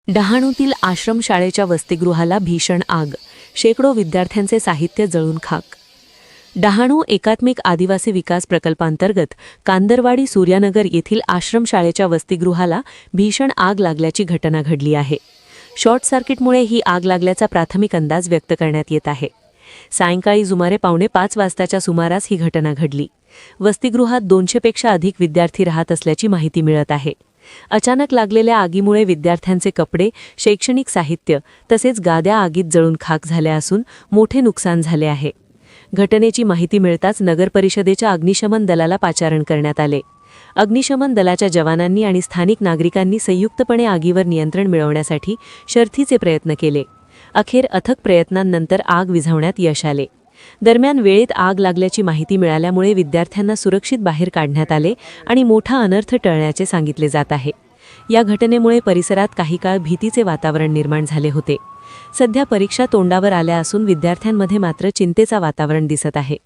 डहाणूतील आश्रमशाळेच्या वसतिगृहाला भीषण आग, शेकडो विद्यार्थ्यांचे साहित्य जळून खाक। डहाणू एकात्मिक आदिवासी विकास प्रकल्पांतर्गत कांदरवाडी सूर्यानगर येथील आश्रमशाळेच्या वसतिगृहाला भीषण आग लागल्याची घटना घडली आहे। शॉर्ट सर्किटमुळे ही आग लागल्याचा प्राथमिक अंदाज व्यक्त करण्यात येत आहे। सायंकाळी सुमारे 4:45 वाजताच्या सुमारास ही घटना घडली। वसतिगृहात 200 पेक्षा अधिक विद्यार्थी राहत असल्याची माहिती मिळत आहे। अचानक लागलेल्या आगीमुळे विद्यार्थ्यांचे कपडे, शैक्षणिक साहित्य तसेच गाद्या आगीत जळून खाक झाल्या असून मोठे नुकसान झाले आहे। घटनेची माहिती मिळताच नगर परिषदेच्या अग्निशमन दलाला पाचारण करण्यात आले। अग्निशमन दलाच्या जवानांनी आणि स्थानिक नागरिकांनी संयुक्तपणे आगीवर नियंत्रण मिळवण्यासाठी शर्थीचे प्रयत्न केले। अखेर अथक प्रयत्नांनंतर आग विझवण्यात यश आले। दरम्यान वेळेत आग लागल्याची माहिती मिळाल्यामुळे विद्यार्थ्यांना सुरक्षित बाहेर काढण्यात आले आणि मोठा अनर्थ टळण्याचे सांगितले जात आहे। या घटनेमुळे परिसरात काही काळ भीतीचे वातावरण निर्माण झाले होते। सध्या परीक्षा तोंडावर आल्या असून विद्यार्थ्यांमध्ये मात्र चिंतेचा वातावरण दिसत आहे।